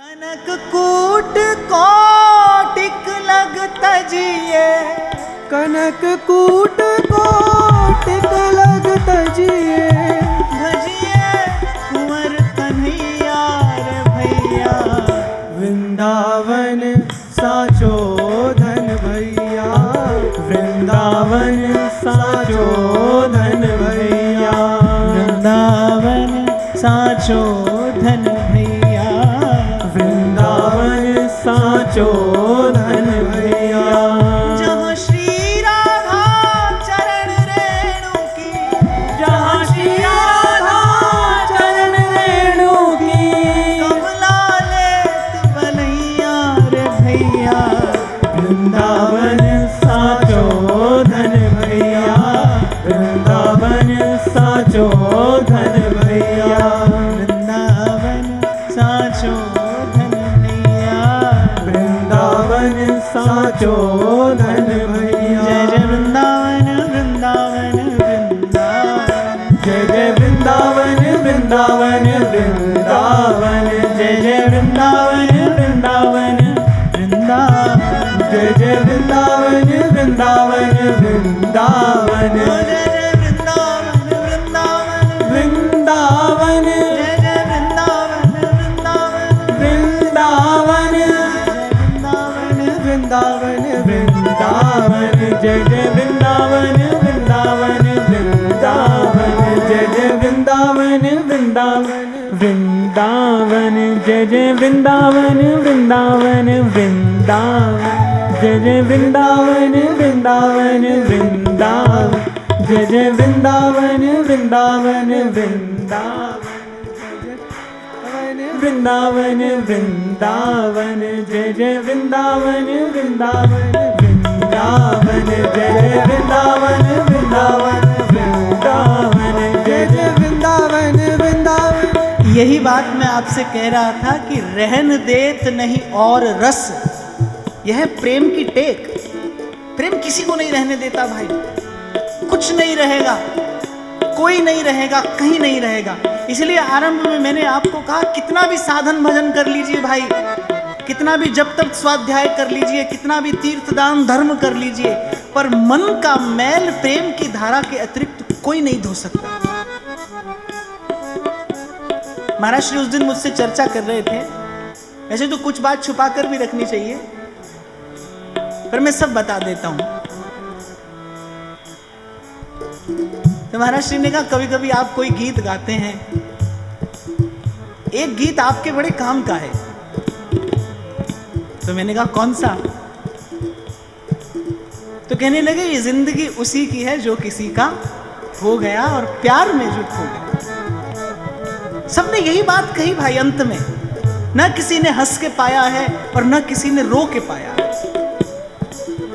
कनक कूट कोटिक लग तजिए, कनक कूट कोटिक लग तजिए, भजिए कुंवर कन्हैया रे भैया, वृंदावन साचो धन भैया, वृंदावन साचो धन भैया, वृंदावन साचो धन भैया, वृंदावन साचो धन भैया। जहाँ श्री राधा चरण रेणु की, जहाँ श्री राधा चरण रेणु की, कमला लेत बलैया रे भैया, वृंदावन साचो धन भैया, वृंदावन साचो धन भैया, वृंदावन साचो धन भैया, वृंदावन साचो धन भैया। जय जय वृंदावन वृंदावन वृंदावन, जय जय वृंदावन वृंदावन वृंदावन, जय जय वृंदावन वृंदावन वृंदावन, जय जय वृंदावन वृंदावन वृंदावन, जय जय वृंदावन वृंदावन, वृंदावन जय जय वृंदावन वृंदावन, वृंदावन वृंदावन वृंदावन वृंदावन, जय जय वृंदावन वृंदावन वृंदावन, जय जय वृंदावन वृंदावन वृंदावन, जय जय वृंदावन वृंदावन वृंदावन, जय जय वृंदावन वृंदावन वृंदावन, जय जय वृंदावन वृंदावन वृंदावन, वृंदावन वृंदावन, जय जय वृंदावन वृंदावन वृंदावन, जय जय वृंदावन वृंदावन वृंदावन, जय जय वृंदावन वृंदावन। यही बात मैं आपसे कह रहा था कि रहन देत नहीं और रस, यह प्रेम की टेक। प्रेम किसी को नहीं रहने देता भाई, कुछ नहीं रहेगा, कोई नहीं रहेगा, कहीं नहीं रहेगा। इसलिए आरंभ में मैंने आपको कहा कितना भी साधन भजन कर लीजिए भाई, कितना भी जब तक स्वाध्याय कर लीजिए, कितना भी तीर्थ दान धर्म कर लीजिए, पर मन का मैल प्रेम की धारा के अतिरिक्त कोई नहीं धो सकता। महाराज श्री उस दिन मुझसे चर्चा कर रहे थे, वैसे तो कुछ बात छुपा कर भी रखनी चाहिए, पर मैं सब बता देता हूं। तो महाराज श्री ने कहा कभी कभी आप कोई गीत गाते हैं, एक गीत आपके बड़े काम का है। तो मैंने कहा कौन सा? तो कहने लगे ये जिंदगी उसी की है जो किसी का हो गया और प्यार में जो खो गया। सबने यही बात कही भाई अंत में, न किसी ने हंस के पाया है और न किसी ने रो के पाया है।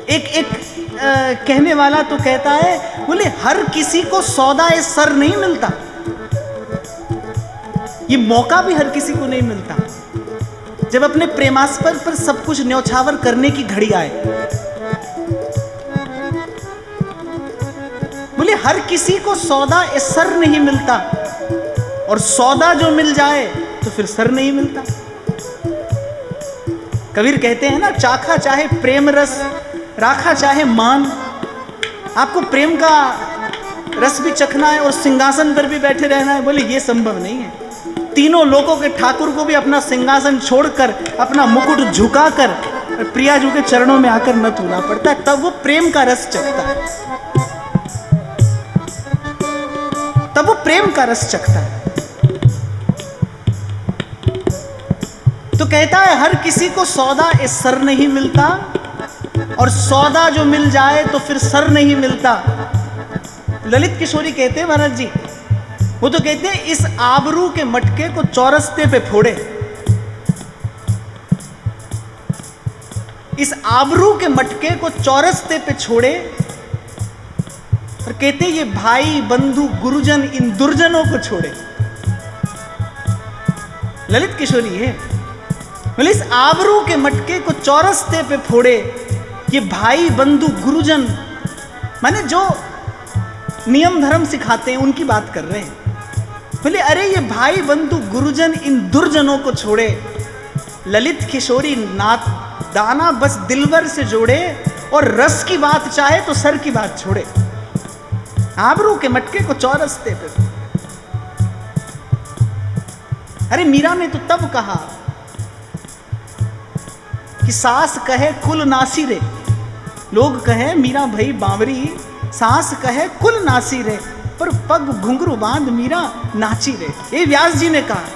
एक कहने वाला तो कहता है, बोले हर किसी को सौदा ए सर नहीं मिलता, ये मौका भी हर किसी को नहीं मिलता जब अपने प्रेमास्पद पर सब कुछ न्यौछावर करने की घड़ी आए। बोले हर किसी को सौदा ए सर नहीं मिलता, और सौदा जो मिल जाए तो फिर सर नहीं मिलता। कबीर कहते हैं ना, चाखा चाहे प्रेम रस, राखा चाहे मान। आपको प्रेम का रस भी चखना है और सिंहासन पर भी बैठे रहना है, बोले ये संभव नहीं है। तीनों लोगों के ठाकुर को भी अपना सिंहासन छोड़कर, अपना मुकुट झुकाकर प्रियाजू के चरणों में आकर न तूलना पड़ता है, तब वो प्रेम का रस चखता है, तब वो प्रेम का रस चखता है। तो कहता है हर किसी को सौदा ए सर नहीं मिलता, और सौदा जो मिल जाए तो फिर सर नहीं मिलता। ललित किशोरी कहते हैं महाराज जी, वो तो कहते हैं इस आबरू के मटके को चौरस्ते पे फोड़े, इस आबरू के मटके को चौरस्ते पे छोड़े, और कहते हैं ये भाई बंधु गुरुजन इन दुर्जनों को छोड़े। ललित किशोरी है, बोले इस आबरू के मटके को चौरस्ते पे फोड़े, ये भाई बंधु गुरुजन, माने जो नियम धर्म सिखाते हैं उनकी बात कर रहे हैं। बोले अरे ये भाई बंधु गुरुजन इन दुर्जनों को छोड़े, ललित किशोरी नाथ दाना बस दिलबर से जोड़े, और रस की बात चाहे तो सर की बात छोड़े। आबरू के मटके को चौरसते पे। अरे मीरा ने तो तब कहा कि सास कहे कुल नासी रे, लोग कहे मीरा भई बावरी, सास कहे कुल नासी रे, पर पग घुंघरू बांध मीरा नाची रे। ये व्यास जी ने कहा,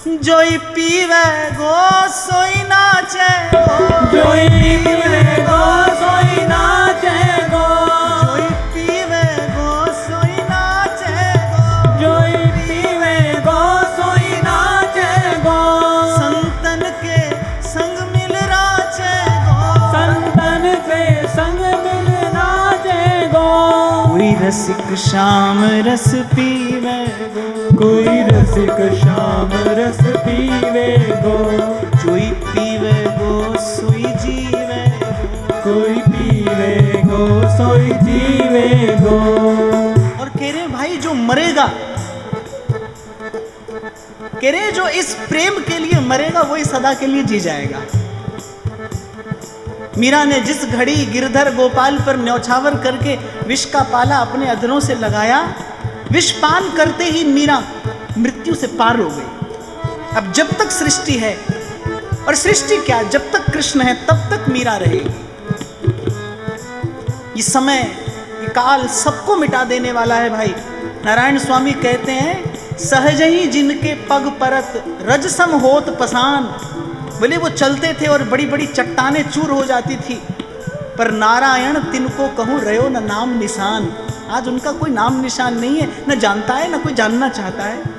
जोई पीवे गो सोई नाचे गो, जोई पीवे गो सोई नाचे गो, जोई पीवे गो सोई नाचे गो, जोई पीवे गो सोई नाचे गो, संतन के संग मिल राचे गो, संतन के संग मिल नाचे गो। कोई रसिक शाम रस पीवे गो, कोई रसिक शाम रस पीवे गो, जोई पीवे गो सोई जीवे गो, कोई पीवे गो सोई जीवे गो। और कह रहे भाई जो मरेगा, कह रहे जो इस प्रेम के लिए मरेगा वही सदा के लिए जी जाएगा। मीरा ने जिस घड़ी गिरधर गोपाल पर न्यौछावर करके विष का पाला अपने अधरों से लगाया, विष पान करते ही मीरा मृत्यु से पार हो गई। अब जब तक सृष्टि है, और सृष्टि क्या, जब तक कृष्ण है तब तक मीरा रहेगी। ये समय, ये काल सबको मिटा देने वाला है भाई। नारायण स्वामी कहते हैं, सहज ही जिनके पग परत रजसम होत पसान। बोले वो चलते थे और बड़ी बड़ी चट्टानें चूर हो जाती थी, पर नारायण तिनको कहूँ रयो न नाम निशान। आज उनका कोई नाम निशान नहीं है, न जानता है न कोई जानना चाहता है।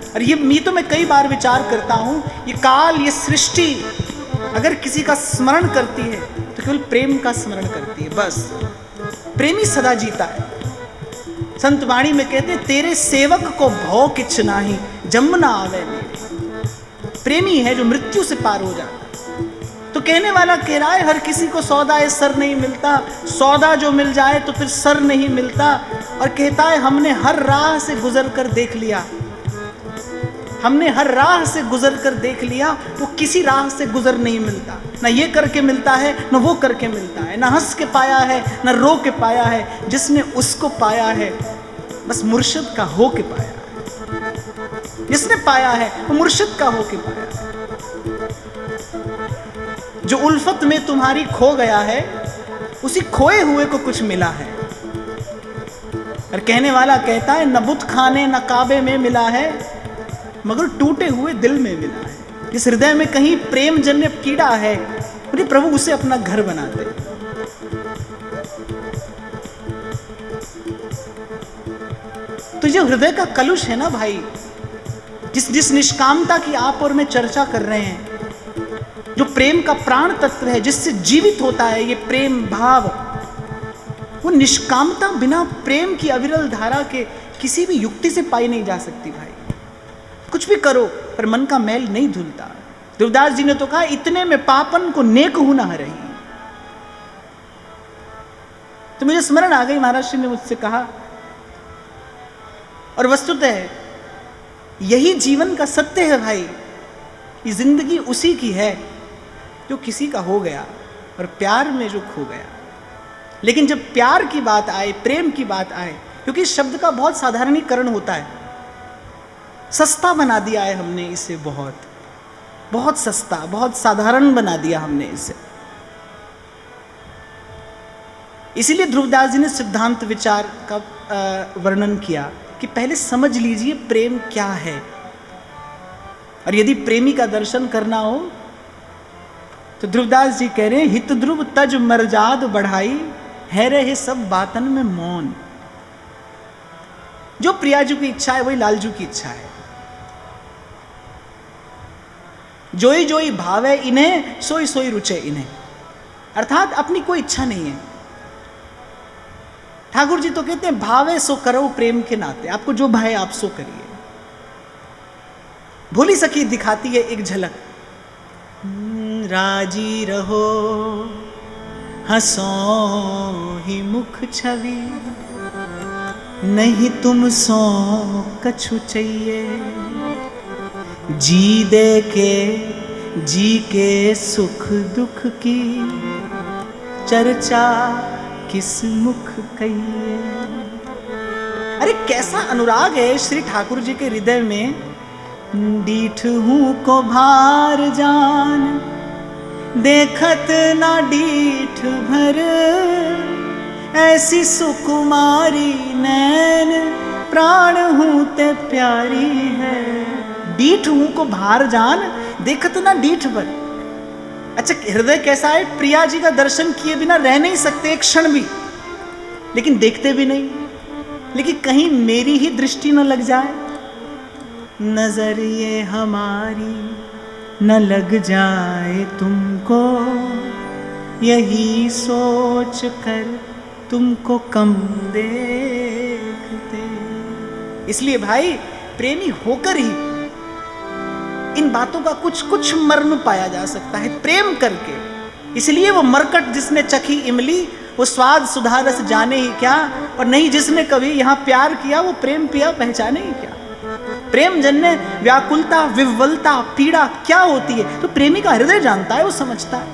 और ये तो मैं कई बार विचार करता हूँ, ये काल, ये सृष्टि अगर किसी का स्मरण करती है तो केवल प्रेम का स्मरण करती है। बस प्रेमी सदा जीता है। संत वाणी में कहते हैं, तेरे सेवक को भौ किछ नाही जम ना आवे मेरे। प्रेमी है जो मृत्यु से पार हो जाता है। तो कहने वाला कह रहा है, हर किसी को सौदा है सर नहीं मिलता, सौदा जो मिल जाए तो फिर सर नहीं मिलता। और कहता है, हमने हर राह से गुजर कर देख लिया, हमने हर राह से गुजर कर देख लिया, वो किसी राह से गुजर नहीं मिलता। ना ये करके मिलता है, ना वो करके मिलता है, ना हंस के पाया है, ना रो के पाया है। जिसने उसको पाया है बस मुर्शिद का हो के पाया है। जिसने पाया है वो मुर्शिद का हो के पाया है। जो उल्फत में तुम्हारी खो गया है, उसी खोए हुए को कुछ मिला है। और कहने वाला कहता है, न बुत खाने न काबे में मिला है, मगर टूटे हुए दिल में मिला है। जिस हृदय में कहीं प्रेम जन्य कीड़ा है, बोले प्रभु उसे अपना घर बना दे। तो जो हृदय का कलुष है ना भाई, जिस निष्कामता की आप और मैं चर्चा कर रहे हैं, जो प्रेम का प्राण तत्व है, जिससे जीवित होता है ये प्रेम भाव, वो निष्कामता बिना प्रेम की अविरल धारा के किसी भी युक्ति से पाई नहीं जा सकती भाई। कुछ भी करो पर मन का मैल नहीं धुलता। देवदास जी ने तो कहा, इतने में पापन को नेक होना रही। तो मुझे स्मरण आ गई, महाराज श्री ने मुझसे कहा, और वस्तुतः यही जीवन का सत्य है भाई। ये जिंदगी उसी की है जो किसी का हो गया और प्यार में जो खो गया। लेकिन जब प्यार की बात आए, प्रेम की बात आए, क्योंकि इस शब्द का बहुत साधारणीकरण होता है, सस्ता बना दिया है हमने इसे, बहुत बहुत सस्ता, बहुत साधारण बना दिया हमने इसे। इसीलिए ध्रुवदास जी ने सिद्धांत विचार का वर्णन किया कि पहले समझ लीजिए प्रेम क्या है। और यदि प्रेमी का दर्शन करना हो तो ध्रुवदास जी कह रहे हैं, हित ध्रुव तज मर्जाद बढ़ाई, है रहे सब बातन में मौन। जो प्रियाजू की इच्छा है वही लालजू की इच्छा है। जोई जोई भावे इन्हें, सोई सोई रुचे इन्हें। अर्थात अपनी कोई इच्छा नहीं है। ठाकुर जी तो कहते हैं, भावे सो करो प्रेम के नाते, आपको जो भाए आप सो करिए। भोली सखी दिखाती है एक झलक, राजी रहो हंसो ही मुख छवि, नहीं तुम सो कछु चाहिए, जी दे के जी के सुख दुख की चर्चा किस मुख कहिए। अरे कैसा अनुराग है श्री ठाकुर जी के हृदय में। डीठ हूं को भार जान, देखत ना डीठ भर, ऐसी सुकुमारी नैन, प्राण हूं ते प्यारी है। डीठ हूं को भार जान, देखत ना डीठ भर। अच्छा हृदय कैसा है, प्रिया जी का दर्शन किए बिना रह नहीं सकते एक क्षण भी, लेकिन देखते भी नहीं, लेकिन कहीं मेरी ही दृष्टि न लग जाए, नजर ये हमारी न लग जाए तुमको, यही सोच कर तुमको कम देखते। इसलिए भाई प्रेमी होकर ही इन बातों का कुछ कुछ मर्म पाया जा सकता है, प्रेम करके। इसलिए वो मरकट जिसने चखी इमली, वो स्वाद सुधा रस जाने ही क्या, और नहीं जिसने कभी यहाँ प्यार किया वो प्रेम पिया पहचाने ही क्या। प्रेम जन्य व्याकुलता विह्वलता पीड़ा क्या होती है तो प्रेमी का हृदय जानता है, वो समझता है।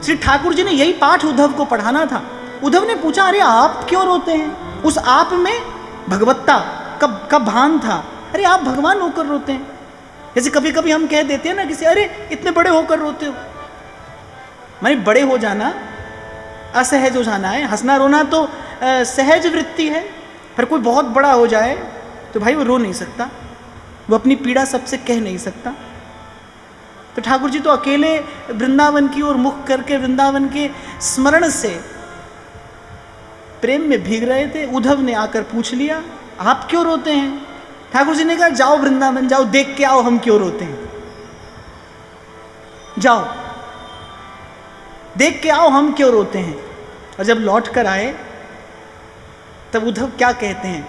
श्री ठाकुर जी ने यही पाठ उद्धव को पढ़ाना था। उद्धव ने पूछा, अरे आप क्यों रोते हैं? उस आप में भगवत्ता का भान था। अरे आप भगवान होकर रोते हैं। जैसे कभी कभी हम कह देते हैं ना किसी, अरे इतने बड़े होकर रोते हो। माने बड़े हो जाना असहज हो जाना है, हंसना रोना तो सहज वृत्ति है, पर कोई बहुत बड़ा हो जाए तो भाई वो रो नहीं सकता, वो अपनी पीड़ा सबसे कह नहीं सकता। तो ठाकुर जी तो अकेले वृंदावन की ओर मुख करके वृंदावन के स्मरण से प्रेम में भीग रहे थे। उद्धव ने आकर पूछ लिया, आप क्यों रोते हैं? ठाकुर जी ने कहा, जाओ वृंदावन जाओ, देख के आओ हम क्यों रोते हैं। जाओ देख के आओ हम क्यों रोते हैं। और जब लौट कर आए तब उद्धव क्या कहते हैं,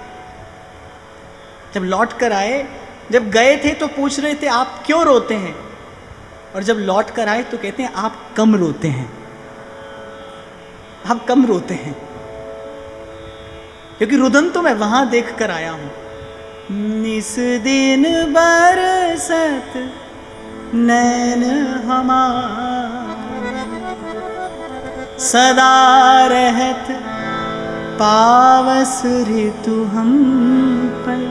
जब लौट कर आए, जब गए थे तो पूछ रहे थे आप क्यों रोते हैं, और जब लौट कर आए तो कहते हैं आप कम रोते हैं, आप कम रोते हैं। क्योंकि रुदन तो मैं वहां देख कर आया हूं। निस दिन बरसत नैन हमार, सदा रहत पावस ऋतु हम पर,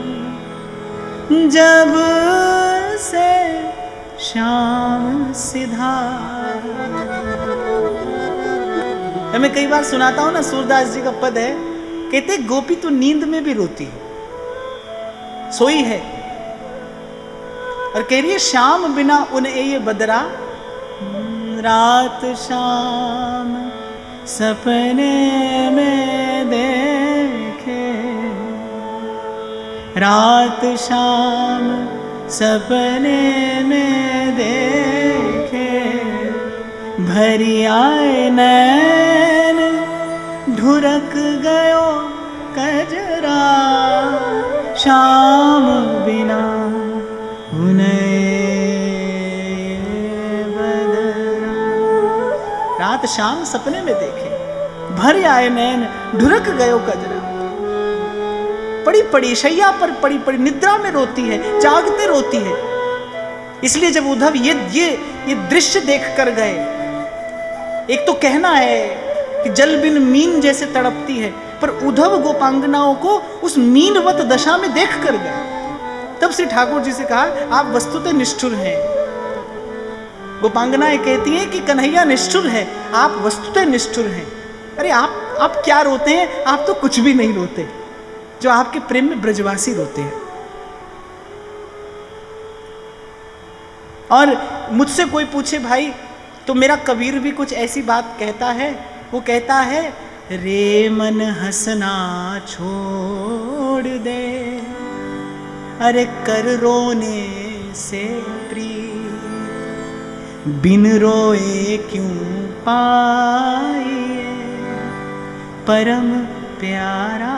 जब से श्याम सिधा। मैं कई बार सुनाता हूं ना, सूरदास जी का पद है, कहते गोपी तो नींद में भी रोती है, सोई है, और कह रही है श्याम बिना उन ये बदरा, रात शाम सपने में देखे, रात शाम सपने में देखे, भरी आए नैन ढुरक गयो कजरा, शाम बिना रात शाम सपने में देखे, भर आए नैन ढुरक गयो कजरा। पड़ी पड़ी शैया पर पड़ी पड़ी निद्रा में रोती है, जागते रोती है। इसलिए जब उद्धव ये दृश्य देख कर गए, एक तो कहना है कि जल बिन मीन जैसे तड़पती है, पर उद्धव गोपांगनाओं को उस मीनवत दशा में देख कर गए। तब श्री ठाकुर जी से कहा, आप वस्तुतः निष्ठुर हैं। गोपांगनाएं कहती हैं कि कन्हैया निष्ठुर है, आप वस्तुतः निष्ठुर हैं। अरे आप क्या रोते हैं? आप तो कुछ भी नहीं रोते, जो आपके प्रेम में ब्रजवासी रोते हैं। और मुझसे कोई पूछे भाई तो मेरा कबीर भी कुछ ऐसी बात कहता है, वो कहता है, रे मन हंसना छोड़ दे, अरे कर रोने से प्रिय, बिन रोए क्यों पाए परम प्यारा।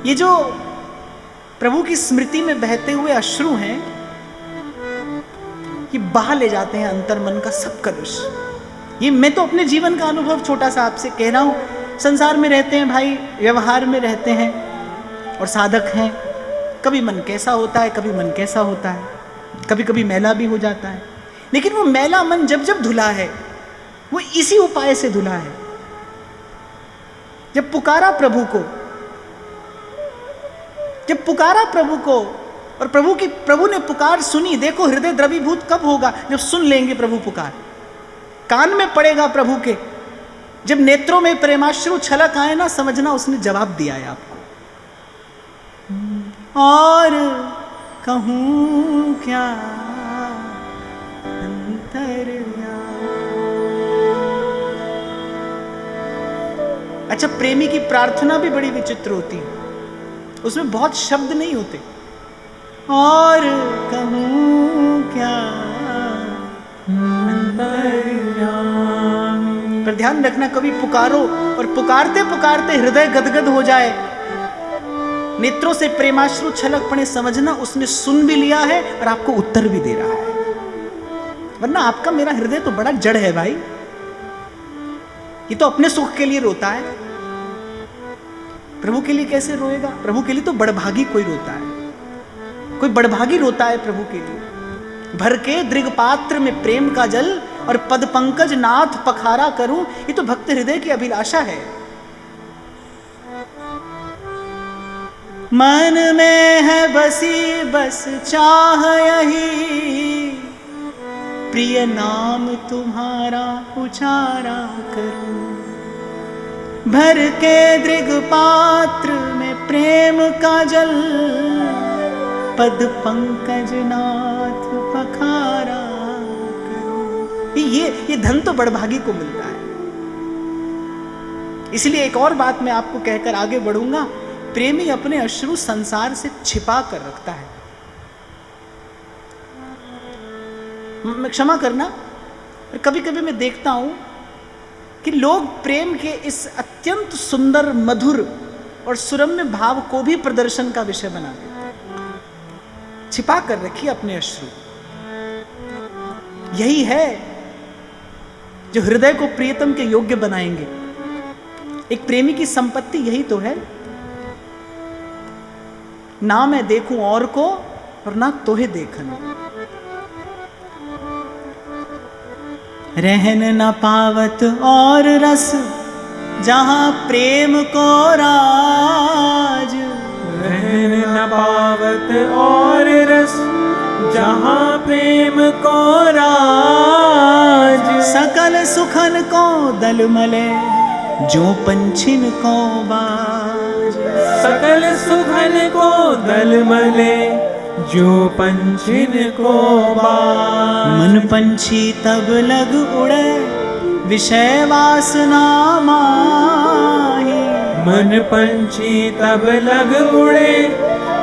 ये जो प्रभु की स्मृति में बहते हुए अश्रु हैं, ये बहा ले जाते हैं अंतर मन का सब कलुष। ये मैं तो अपने जीवन का अनुभव छोटा सा आपसे कह रहा हूं। संसार में रहते हैं भाई, व्यवहार में रहते हैं और साधक हैं, कभी मन कैसा होता है, कभी मन कैसा होता है, कभी कभी मैला भी हो जाता है, लेकिन वो मैला मन जब जब धुला है वो इसी उपाय से धुला है। जब पुकारा प्रभु को और प्रभु ने पुकार सुनी। देखो हृदय द्रवीभूत कब होगा, जब सुन लेंगे प्रभु पुकार, कान में पड़ेगा प्रभु के, जब नेत्रों में प्रेमाश्रु छलक आए ना, समझना उसने जवाब दिया है आपको। और कहूं क्या अच्छा, प्रेमी की प्रार्थना भी बड़ी विचित्र होती है, उसमें बहुत शब्द नहीं होते। और कहूं क्या पर ध्यान रखना, कभी पुकारो और पुकारते पुकारते हृदय गदगद हो जाए, नेत्रों से प्रेमाश्रु छलक पड़े, समझना उसने सुन भी लिया है और आपको उत्तर भी दे रहा है। वरना आपका मेरा हृदय तो बड़ा जड़ है भाई, ये तो अपने सुख के लिए रोता है, प्रभु के लिए कैसे रोएगा? प्रभु के लिए तो बड़भागी कोई रोता है, कोई बड़भागी रोता है प्रभु के लिए। भर के दृग पात्र में प्रेम का जल और पद पंकज नाथ पखारा करूं, ये तो भक्त हृदय की अभिलाषा है। मन में है बसी बस चाह यही, प्रिय नाम तुम्हारा उचारा करूं। भर के दृग पात्र में प्रेम का जल, पद पंकज नाथ पखारा करूं। ये धन तो बड़भागी को मिलता है। इसलिए एक और बात मैं आपको कहकर आगे बढ़ूंगा, प्रेमी अपने अश्रु संसार से छिपा कर रखता है। क्षमा करना, कभी कभी मैं देखता हूं कि लोग प्रेम के इस अत्यंत सुंदर, मधुर और सुरम्य भाव को भी प्रदर्शन का विषय बना देते हैं। छिपा कर रखिए अपने अश्रु। यही है जो हृदय को प्रियतम के योग्य बनाएंगे। एक प्रेमी की संपत्ति यही तो है, ना मैं देखूं और को और ना तोहे देखन। रहन न पावत और रस जहां प्रेम को राज, रहन न पावत और रस जहां प्रेम को राज। सकल सुखन को दल मले जो पंछिन को बाज। सकल सुखन को दल मले जो पंछिन को बाज। मन पंछी तब लग उड़े विषय वासना माही। मन पंछी तब लग उड़े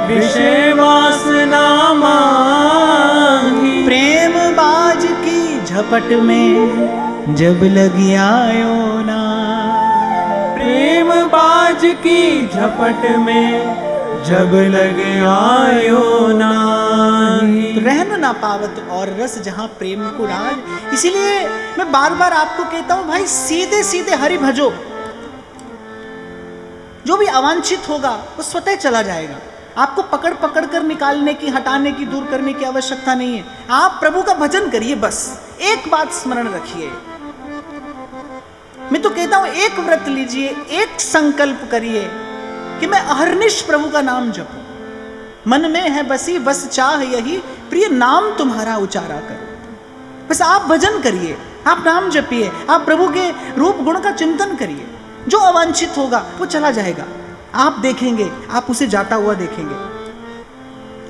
विषय वासना माही। प्रेम बाज की झपट में जब लग आयो ना। प्रेम बाज की झपट में जब लग आयो नाही। तो रहन ना पावत और रस जहां प्रेम को राज। इसीलिए मैं बार बार आपको कहता हूं भाई, सीधे सीधे हरि भजो। जो भी अवांछित होगा वो स्वतः चला जाएगा। आपको पकड़ पकड़ कर निकालने की, हटाने की, दूर करने की आवश्यकता नहीं है। आप प्रभु का भजन करिए, बस एक बात स्मरण रखिए। मैं तो कहता हूं एक व्रत लीजिए, एक संकल्प करिए कि मैं अहर्निश प्रभु का नाम जपूं। मन में है बसी बस चाह यही, प्रिय नाम तुम्हारा उचारा करो। बस आप भजन करिए, आप नाम जपिए, आप प्रभु के रूप गुण का चिंतन करिए। जो अवांछित होगा वो चला जाएगा। आप देखेंगे, आप उसे जाता हुआ देखेंगे।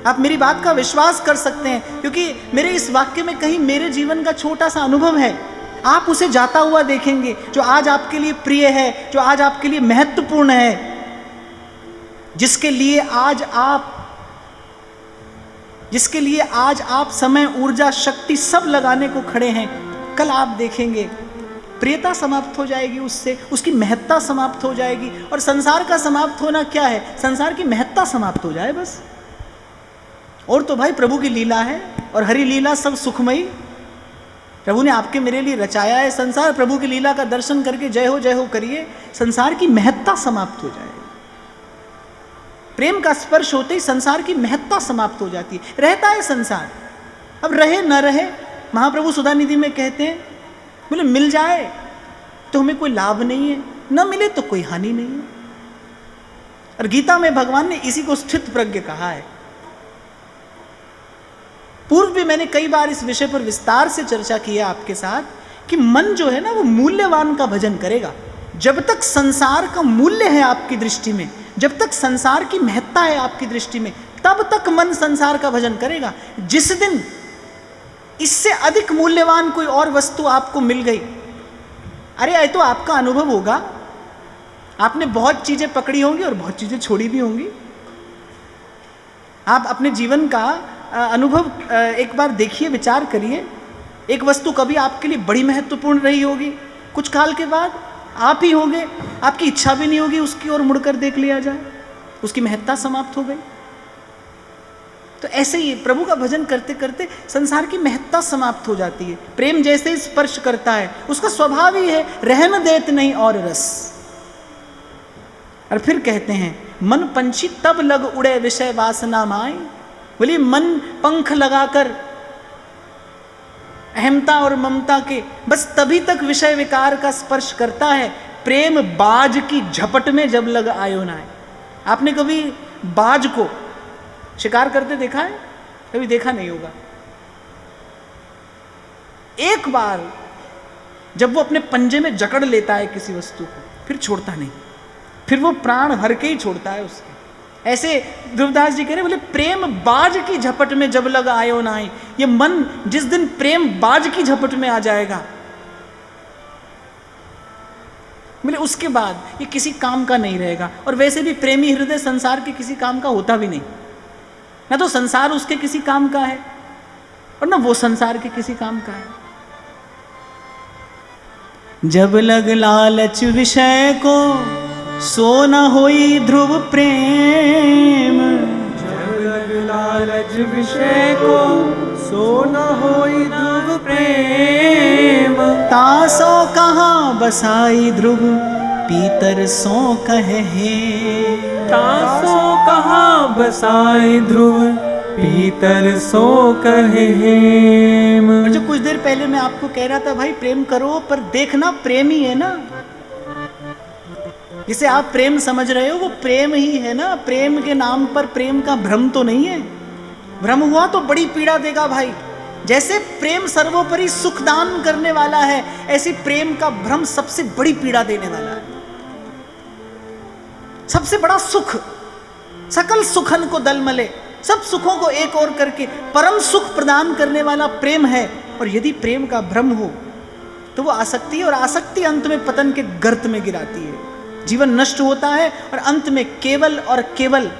आप मेरी बात का विश्वास कर सकते हैं, क्योंकि मेरे इस वाक्य में कहीं मेरे जीवन का छोटा सा अनुभव है। आप उसे जाता हुआ देखेंगे, जो आज आपके लिए प्रिय है, जो आज आपके लिए महत्वपूर्ण है, जिसके लिए आज आप समय, ऊर्जा, शक्ति सब लगाने को खड़े हैं, कल आप देखेंगे प्रियता समाप्त हो जाएगी, उससे उसकी महत्ता समाप्त हो जाएगी। और संसार का समाप्त होना क्या है? संसार की महत्ता समाप्त हो जाए बस। और तो भाई प्रभु की लीला है, और हरि लीला सब सुखमयी। प्रभु ने आपके मेरे लिए रचाया है संसार। प्रभु की लीला का दर्शन करके जय हो करिए, संसार की महत्ता समाप्त हो जाए। प्रेम का स्पर्श होते ही संसार की महत्ता समाप्त हो जाती है। रहता है संसार, अब रहे न रहे, महाप्रभु सुधानिधि में कहते हैं, बोले मिल जाए तो हमें कोई लाभ नहीं है, न मिले तो कोई हानि नहीं है। और गीता में भगवान ने इसी को स्थित प्रज्ञ कहा है। पूर्व भी मैंने कई बार इस विषय पर विस्तार से चर्चा की है आपके साथ कि मन जो है ना वो मूल्यवान का भजन करेगा। जब तक संसार का मूल्य है आपकी दृष्टि में, जब तक संसार की महत्ता है आपकी दृष्टि में, तब तक मन संसार का भजन करेगा। जिस दिन इससे अधिक मूल्यवान कोई और वस्तु आपको मिल गई, अरे ये तो आपका अनुभव होगा, आपने बहुत चीजें पकड़ी होंगी और बहुत चीजें छोड़ी भी होंगी। आप अपने जीवन का अनुभव एक बार देखिए, विचार करिए। एक वस्तु कभी आपके लिए बड़ी महत्वपूर्ण रही होगी, कुछ काल के बाद आप ही होंगे, आपकी इच्छा भी नहीं होगी उसकी ओर मुड़कर देख लिया जाए, उसकी महत्ता समाप्त हो गई। तो ऐसे ही प्रभु का भजन करते करते संसार की महत्ता समाप्त हो जाती है। प्रेम जैसे ही स्पर्श करता है, उसका स्वभाव ही है रहन देत नहीं और रस। और फिर कहते हैं मन पंछी तब लग उड़े विषय वासना माई। बोलिए मन पंख लगाकर अहमता और ममता के बस तभी तक विषय विकार का स्पर्श करता है, प्रेम बाज की झपट में जब लग आयो ना है। आपने कभी बाज को शिकार करते देखा है? कभी देखा नहीं होगा। एक बार जब वो अपने पंजे में जकड़ लेता है किसी वस्तु को, फिर छोड़ता नहीं, फिर वो प्राण हर के ही छोड़ता है उसके। ऐसे ध्रुवदास जी कह रहे, बोले प्रेम बाज की झपट में जब लग आयो ना आई। ये मन जिस दिन प्रेम बाज की झपट में आ जाएगा, बोले उसके बाद ये किसी काम का नहीं रहेगा। और वैसे भी प्रेमी हृदय संसार के किसी काम का होता भी नहीं, ना तो संसार उसके किसी काम का है और ना वो संसार के किसी काम का है। जब लग लालच विषय को सो न होई ध्रुव प्रेम। जब लग लालच विषय को सो न होई ध्रुव प्रेम। तासो कहाँ बसाई ध्रुव पीतर सो कहे हे। तासो कहाँ बसाई ध्रुव पीतर सो कहे हेम। और जो कुछ देर पहले मैं आपको कह रहा था भाई प्रेम करो, पर देखना प्रेम ही है ना, जिसे आप प्रेम समझ रहे हो वो प्रेम ही है ना। प्रेम के नाम पर प्रेम का भ्रम तो नहीं है। भ्रम हुआ तो बड़ी पीड़ा देगा भाई। जैसे प्रेम सर्वोपरि सुख दान करने वाला है, ऐसी प्रेम का भ्रम सबसे बड़ी पीड़ा देने वाला है। सबसे बड़ा सुख, सकल सुखन को दल मले, सब सुखों को एक और करके परम सुख प्रदान करने वाला प्रेम है। और यदि प्रेम का भ्रम हो तो वो आसक्ति, और आसक्ति अंत में पतन के गर्त में गिराती है। जीवन नष्ट होता है और अंत में केवल और केवल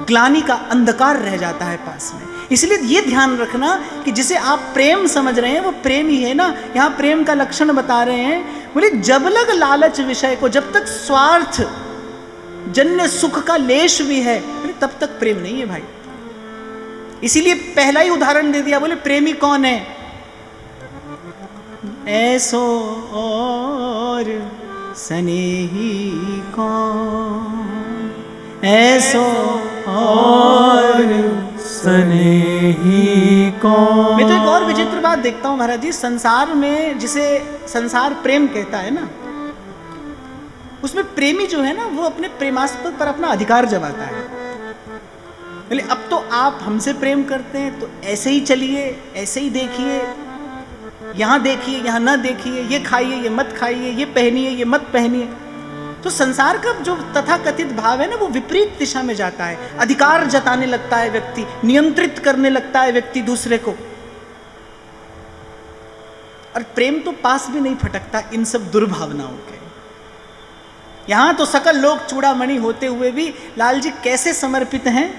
ग्लानि का अंधकार रह जाता है पास में। इसलिए ये ध्यान रखना कि जिसे आप प्रेम समझ रहे हैं वो प्रेम ही है ना। यहाँ प्रेम का लक्षण बता रहे हैं, बोले जब लग लालच विषय को, जब तक स्वार्थ जन्य सुख का लेश भी है तब तक प्रेम नहीं है भाई। इसीलिए पहला ही उदाहरण दे दिया, बोले प्रेमी कौन है? ऐसो और सनेही कौन, ऐसो और सनेही कौन। मैं तो एक और विचित्र बात देखता हूँ महाराज जी, संसार में जिसे संसार प्रेम कहता है ना, उसमें प्रेमी जो है ना वो अपने प्रेमास्पद पर अपना अधिकार जमाता है। बोले अब तो आप हमसे प्रेम करते हैं तो ऐसे ही चलिए, ऐसे ही देखिए, यहाँ देखिए यहाँ ना देखिए, ये खाइए ये मत खाइए, ये पहनिए ये मत पहनिए। तो संसार का जो तथाकथित भाव है ना वो विपरीत दिशा में जाता है। अधिकार जताने लगता है व्यक्ति, नियंत्रित करने लगता है व्यक्ति दूसरे को। और प्रेम तो पास भी नहीं फटकता इन सब दुर्भावनाओं के। यहां तो सकल लोग चूड़ामणि होते हुए भी लाल जी कैसे समर्पित हैं।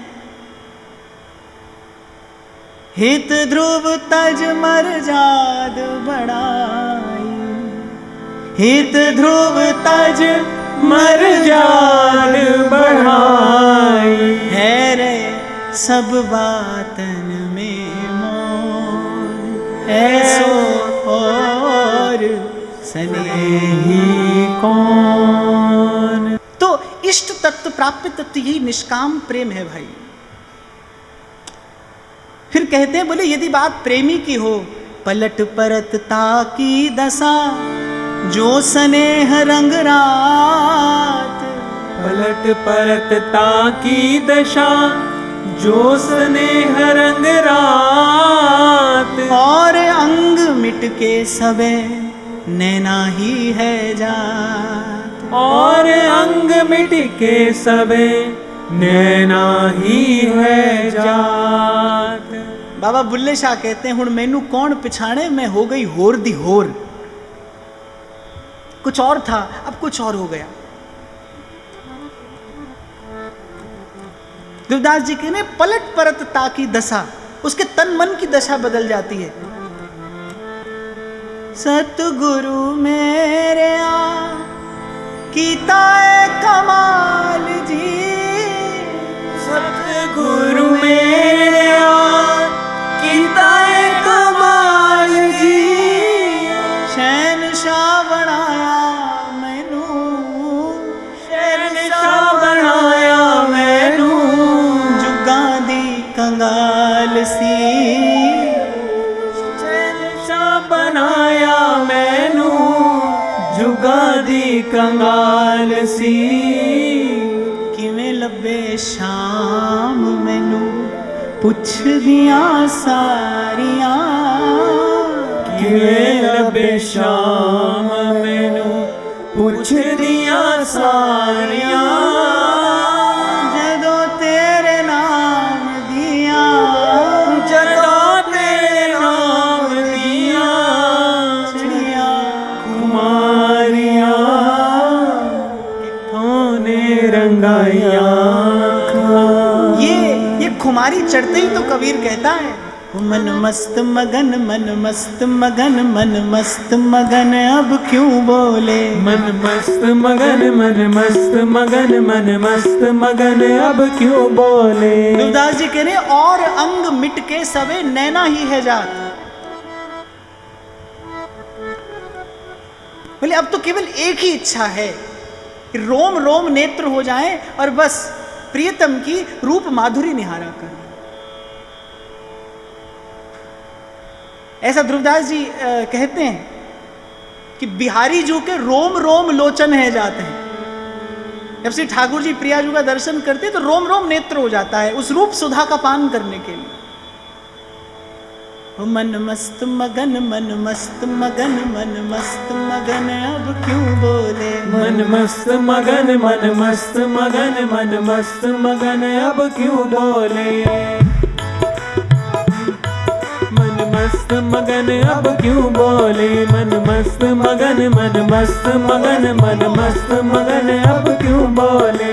हित ध्रुव तज मर जाद बढ़ाई, हित ध्रुव तज मर जाद बढ़ाई। है रे सब बातन में मौन, ऐसो और सनेही कौन। तो इष्ट तत्व, प्राप्य तत्व, यही निष्काम प्रेम है भाई। फिर कहते हैं, बोले यदि बात प्रेमी की हो, पलट परतता की दशा जो स्नेह रंग रात। पलट परतता की दशा जो स्नेह रंग रात। और अंग मिट के सबे नैना ही है जात। और अंग मिट के सबे नैना ही है जात। बाबा बुल्ले शाह कहते हैं, हुण मैनू कौन पिछाणे, मैं हो गई होर दी होर। कुछ और था, अब कुछ और हो गया। देवदास जी के ने पलट परतता की दशा, उसके तन मन की दशा बदल जाती है। सतगुरु मेरे आ कीता है कमाल जी। सतगुरु मेरे आ कीता है कमाल जी। शहनशाह बनाया मैनू, शहनशाह बनाया मैनू। जुगां दी कंगाल सी। शहनशाह बनाया मैनू, जुगां दी कंगाल सी। किवें लब्बे शाम मैनू पुछदियां सारियां। किवें लब्बे शाम मैनू पुछदियां सारियां। जदों तेरे नाम दिया, जदों तेरे नाम दिया चिड़िया कुमारियां कित्थों ने रंगाइया। ये खुमारी चढ़ते ही तो कबीर कहता है, मन मस्त मगन, मन मस्त मगन, मन मस्त मगन, अब क्यों बोले। मन मस्त मगन, मन मस्त मगन, मन मस्त मगन, अब क्यों बोले। देवदास जी कह रहे, और अंग मिट के सबे नैना ही है जात। बोले अब तो केवल एक ही इच्छा है कि रोम रोम नेत्र हो जाएं और बस प्रियतम की रूप माधुरी निहारा कर। ऐसा ध्रुवदास जी कहते हैं कि बिहारी जू के रोम रोम लोचन है जाते हैं। जब श्री ठाकुर जी प्रिया जू का दर्शन करते हैं तो रोम रोम नेत्र हो जाता है उस रूप सुधा का पान करने के लिए। मन मस्त मगन, मन मस्त मगन, मन मस्त मगन, अब क्यों बोले। मन मस्त मगन, मन मस्त मगन, मन मस्त मगन, अब क्यों बोले। मन मस्त मगन, अब क्यों बोले। मन मस्त मगन, मन मस्त मगन, मन मस्त मगन, अब क्यों बोले।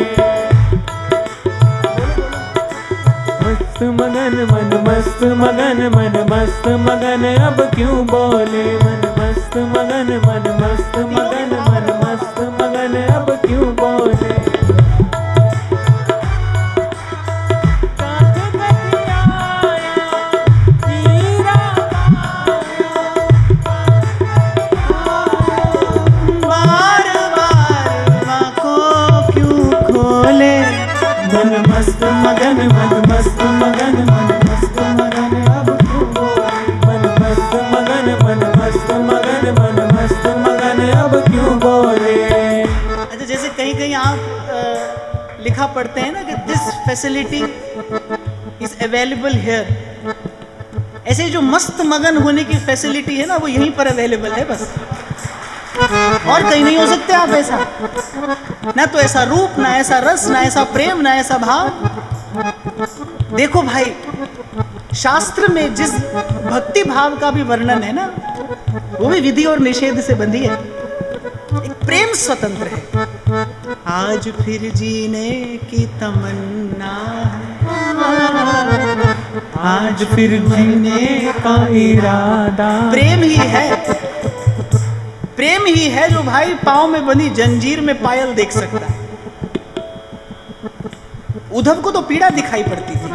मस्त मगन, मन मस्त मगन, मन मस्त मगन, अब क्यों बोले। मन मस्त मगन, मन मस्त मगन, मन मस्त मगन, अब क्यों बोले। बार बार माँ को क्यों खोले। मन मस्त मगन, मन मस्त मगन, मन मस्त मगन, अब क्यों बोले। मन मस्त मगन, मन मस्त मगन, मन मस्त मगन, अब क्यों बोले। अच्छा, जैसे कहीं कहीं आप लिखा पढ़ते हैं ना कि this facility is available here, ऐसे जो मस्त मगन होने की फैसिलिटी है ना वो यहीं पर अवेलेबल है बस, और कहीं नहीं हो सकते आप ऐसा। ना तो ऐसा रूप, ना ऐसा रस, ना ऐसा प्रेम, ना ऐसा भाव। देखो भाई, शास्त्र में जिस भक्ति भाव का भी वर्णन है ना वो भी विधि और निषेध से बंधी है। एक प्रेम स्वतंत्र है। आज फिर जीने की तमन्ना है, आज फिर जीने का इरादा। प्रेम ही है, प्रेम ही है जो भाई पांव में बंधी जंजीर में पायल देख सकता है। उद्धव को तो पीड़ा दिखाई पड़ती थी,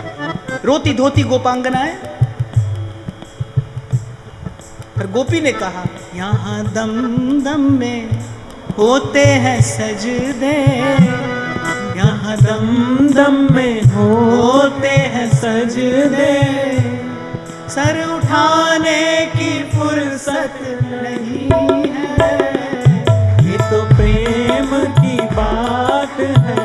रोती धोती गोपांगनाएं, पर गोपी ने कहा यहाँ दम दम में होते हैं सजदे। जहाँ दम दम में होते हैं सजदे, सर उठाने की फुर्सत नहीं है। ये तो प्रेम की बात है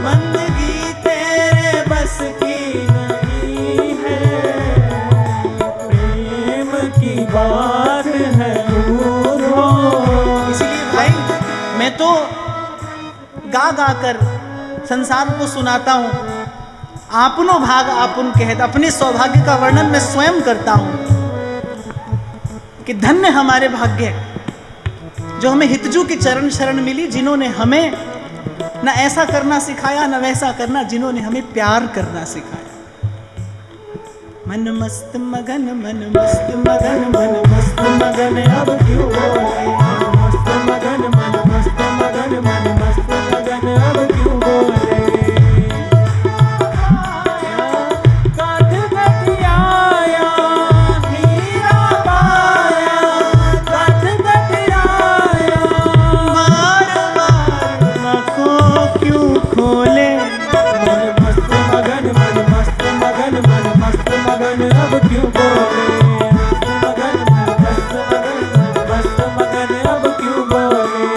बंदगी तेरे बस की नहीं है, प्रेम की बात है इसलिए भाई मैं तो गा गा कर संसार को सुनाता हूँ। आपनो भाग आपुन कहत, अपने सौभाग्य का वर्णन मैं स्वयं करता हूँ कि धन्य हमारे भाग्य जो हमें हितजू की चरण शरण मिली, जिन्होंने हमें न ऐसा करना सिखाया न वैसा करना, जिन्होंने हमें प्यार करना सिखाया। मन मस्त मगन मन मस्त मगन मन मस्त मगन अब क्यों बोले, मस्त मगन मन मस्त मगन मन मस्त मगन अब क्यों बोले। काठ कटियाया हीरा पाया, काठ कटियाया बार बार आँखों क्यों खोले। मन मस्त मगन मन मस्त मगन मन मस्त मगन अब क्यों बोले। मगन मन मस्त मगन मन मस्त मगन अब क्यों बोले।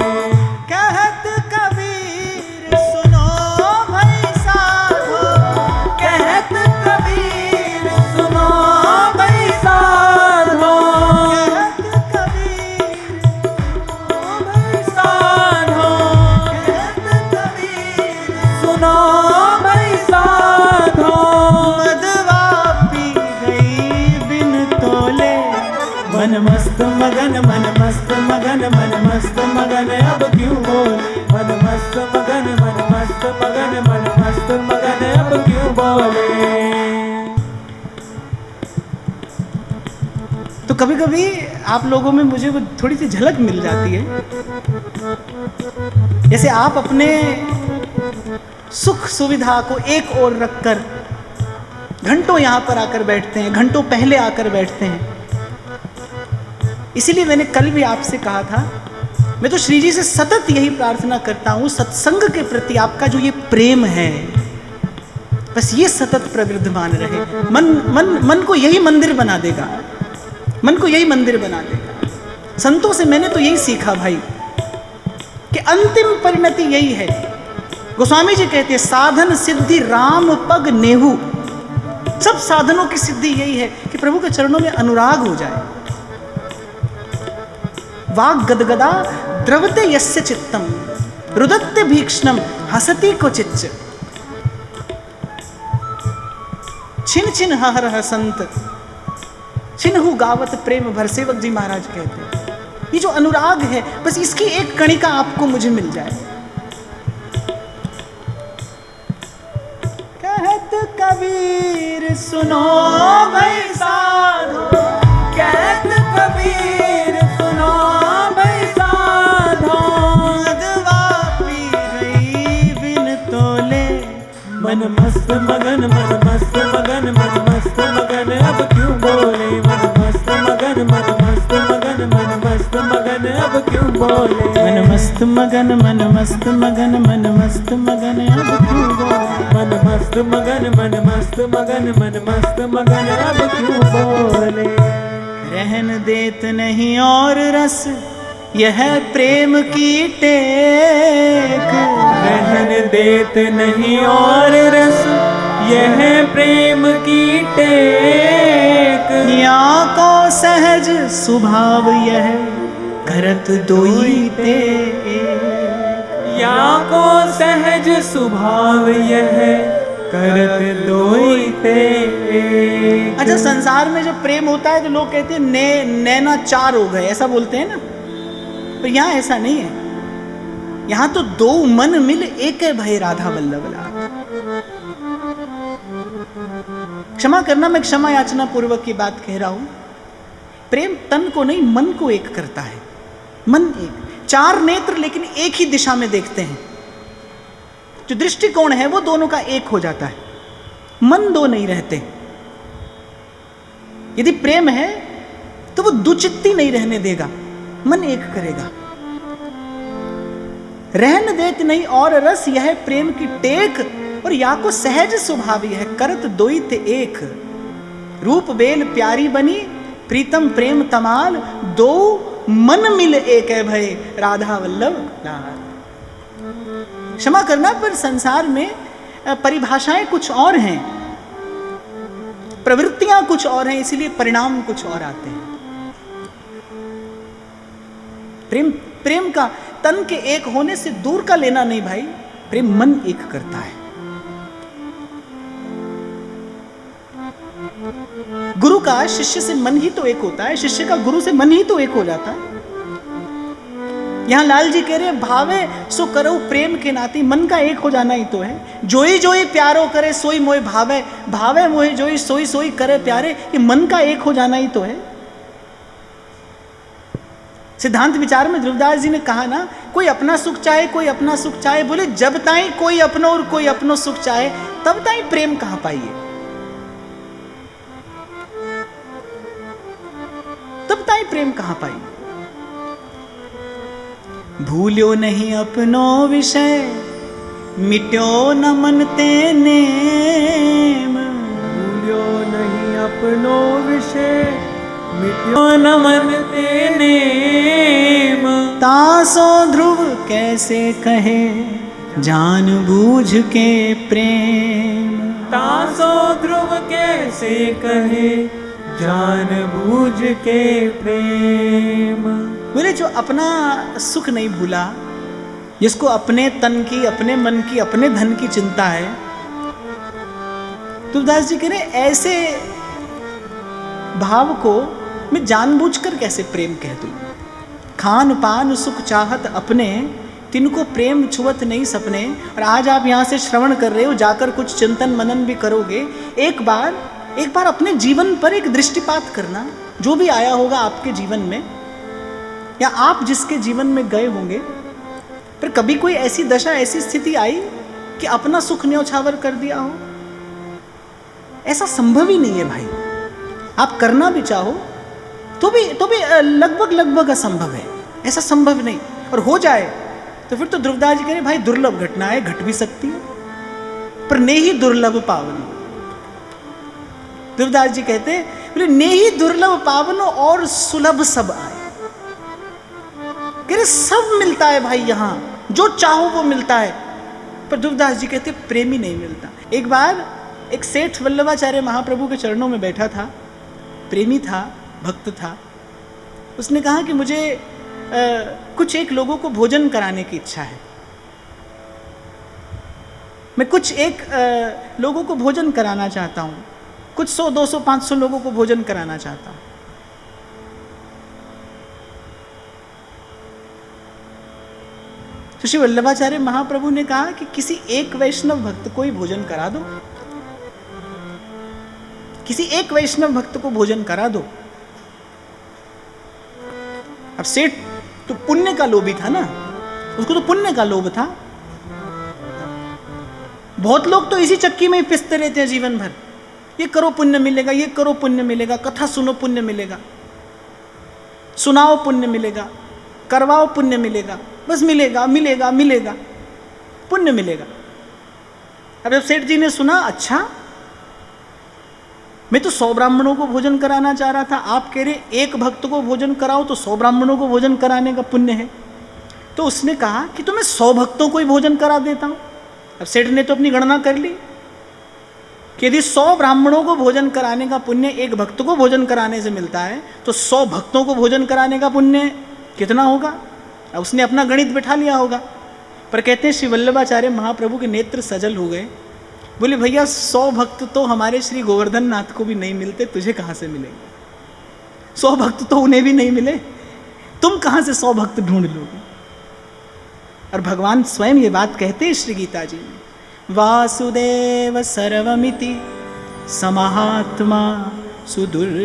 कहत कबीर सुनो भाई साधो, कहत कबीर सुनो भाई साधो, कहत कबीर ओ भाई साधो, कहत कबीर सुनो भाई साधो। मदवा पी गई बिन तोले। मन मस्त मगन मन मस्त मगन मन मस्त मगन अब क्यों बोले। मन मस्त मगन मन मस्त मगन मन मस्त मगन अब क्यों बोले। तो कभी कभी आप लोगों में मुझे वो थोड़ी सी झलक मिल जाती है, जैसे आप अपने सुख सुविधा को एक ओर रखकर घंटों यहाँ पर आकर बैठते हैं, घंटों पहले आकर बैठते हैं। इसीलिए मैंने कल भी आपसे कहा था, मैं तो श्री जी से सतत यही प्रार्थना करता हूँ, सत्संग के प्रति आपका जो ये प्रेम है बस ये सतत प्रवृद्धमान रहे। मन को यही मंदिर बना देगा, मन को यही मंदिर बना देगा। संतों से मैंने तो यही सीखा भाई कि अंतिम परिणति यही है। गोस्वामी जी कहते हैं साधन सिद्धि राम पग नेहू। सब साधनों की सिद्धि यही है कि प्रभु के चरणों में अनुराग हो जाए। वाग गदगदा द्रवते यस्य चित्तम रुदत्ते भीक्ष्णम हसती को चिच्च। छिन छिन हर हसंत छिनहु गावत प्रेम भर। सेवक जी महाराज कहते हैं ये जो अनुराग है बस इसकी एक कणिका आपको मुझे मिल जाए। कहत कबीर सुनो भाई साधो, कहत कबीर सुनो भाई साधो। मदवा पी गई बिन तोले। मन मस्त मगन मन मस्त मगन मन मस्त मगन अब क्यों बोले। मन मस्त मगन मन मस्त मगन मन मस्त मगन अब क्यों बोले। मन मस्त मगन मन मस्त मगन मन मस्त मगन अब क्यों बोले। मन मस्त मगन मन मस्त मगन मन मस्त मगन अब क्यों बोले। रहन देत नहीं और रस यह प्रेम की टेक। रहन देत नहीं और रस यह प्रेम की टेक। या को सहज स्वभाव यह करत दोई ते। या को सहज स्वभाव यह करत दोई ते। अच्छा संसार में जब प्रेम होता है तो लोग कहते हैं नैना चार हो गए, ऐसा बोलते हैं ना। पर यहाँ ऐसा नहीं है, यहाँ तो दो मन मिल एक है भय राधा वल्लभ लाल। क्षमा करना, मैं क्षमा याचना पूर्वक की बात कह रहा हूं। प्रेम तन को नहीं मन को एक करता है। मन एक, चार नेत्र लेकिन एक ही दिशा में देखते हैं। जो दृष्टिकोण है वो दोनों का एक हो जाता है, मन दो नहीं रहते। यदि प्रेम है तो वो दुचित्ती नहीं रहने देगा, मन एक करेगा। रहन देत नहीं और रस, यह प्रेम की टेक। और या को सहज स्वभावी है, करत दोइत एक। रूप बेल प्यारी बनी, प्रीतम प्रेम तमाल। दो मन मिल एक है भय, राधा वल्लभ लाल। क्षमा करना, पर संसार में परिभाषाएं कुछ और हैं, प्रवृत्तियां कुछ और हैं, इसीलिए परिणाम कुछ और आते हैं। प्रेम का तन के एक होने से दूर का लेना नहीं भाई, प्रेम मन एक करता है। गुरु का शिष्य से मन ही तो एक होता है, शिष्य का गुरु से मन ही तो एक हो जाता है। यहां लाल जी कह रहे हैं, भावे सो करो प्रेम के नाती, मन का एक हो जाना ही तो है। जोई जोई प्यारो करे सोई मोहि भावे, भावे मोहि जोई सोई सोई करे प्यारे, ये मन का एक हो जाना ही तो है। सिद्धांत विचार में ध्रुवदास जी ने कहा ना, कोई अपना सुख चाहे, कोई अपना सुख चाहे। बोले जब ताई कोई अपनो और कोई अपनो सुख चाहे, तब ताई प्रेम कहां पाइए, तब ताई प्रेम कहां पाइए। भूल्यो नहीं अपनो विषय, मिट्यो न मन ते नेम। भूल्यो नहीं अपनो विषय, मिट्यो न मन ते नेम। तासो ध्रुव कैसे कहे, जान बूझ के प्रेम। तासो ध्रुव कैसे कहे, जान बूझ के प्रेम। बोले जो अपना सुख नहीं भूला, जिसको अपने तन की, अपने मन की, अपने धन की चिंता है, तुलसीदास जी कह रहे ऐसे भाव को मैं जानबूझकर कैसे प्रेम कह दूं। खान पान सुख चाहत अपने, तिनको प्रेम छुअत नहीं सपने। और आज आप यहाँ से श्रवण कर रहे हो, जाकर कुछ चिंतन मनन भी करोगे। एक बार अपने जीवन पर एक दृष्टिपात करना, जो भी आया होगा आपके जीवन में, या आप जिसके जीवन में गए होंगे, पर कभी कोई ऐसी दशा, ऐसी स्थिति आई कि अपना सुख न्योछावर कर दिया हो। ऐसा संभव ही नहीं है भाई। आप करना भी चाहो तो भी लगभग असंभव है, ऐसा संभव नहीं। और हो जाए तो फिर तो ध्रुवदास जी कह रहे भाई दुर्लभ घटना है, घट भी सकती है, पर ने ही दुर्लभ पावन। ध्रुवदास जी कहते बोले ने ही दुर्लभ पावनो और सुलभ सब आए। कह रहे सब मिलता है भाई, यहां जो चाहो वो मिलता है, पर ध्रुवदास जी कहते प्रेमी नहीं मिलता। एक बार एक सेठ वल्लभाचार्य महाप्रभु के चरणों में बैठा था, प्रेमी था, भक्त था। उसने कहा कि मुझे कुछ एक लोगों को भोजन कराने की इच्छा है, मैं कुछ एक लोगों को भोजन कराना चाहता हूं, कुछ 100, 200, 500 लोगों को भोजन कराना चाहता हूं। तो श्री वल्लभाचार्य महाप्रभु ने कहा कि किसी एक वैष्णव भक्त को ही भोजन करा दो, किसी एक वैष्णव भक्त को भोजन करा दो। अब सेठ तो पुण्य का लोभी था ना, उसको तो पुण्य का लोभ था। बहुत लोग तो इसी चक्की में ही पिसते रहते हैं जीवन भर, ये करो पुण्य मिलेगा, ये करो पुण्य मिलेगा, कथा सुनो पुण्य मिलेगा, सुनाओ पुण्य मिलेगा, करवाओ पुण्य मिलेगा, बस मिलेगा मिलेगा मिलेगा, पुण्य मिलेगा। अब जब सेठ जी ने सुना, अच्छा मैं तो 100 ब्राह्मणों को भोजन कराना चाह रहा था, आप कह रहे एक भक्त को भोजन कराओ तो 100 ब्राह्मणों को भोजन कराने का पुण्य है। तो उसने कहा कि तो मैं 100 भक्तों को ही भोजन करा देता हूं। अब सेठ ने तो अपनी गणना कर ली कि यदि 100 ब्राह्मणों को भोजन कराने का पुण्य एक भक्त को भोजन कराने से मिलता है, तो 100 भक्तों को भोजन कराने का पुण्य कितना होगा। अब उसने अपना गणित बिठा लिया होगा। पर कहते हैं श्री वल्लभाचार्य महाप्रभु के नेत्र सजल हो गए। बोले भैया 100 भक्त तो हमारे श्री गोवर्धन नाथ को भी नहीं मिलते, तुझे कहां से मिलेंगे। 100 भक्त तो उन्हें भी नहीं मिले, तुम कहां से 100 भक्त ढूंढ लोगे। और भगवान स्वयं ये बात कहते हैं श्री गीता जी में, वासुदेव सर्वमिति समहात्मा सुदुर्लभा।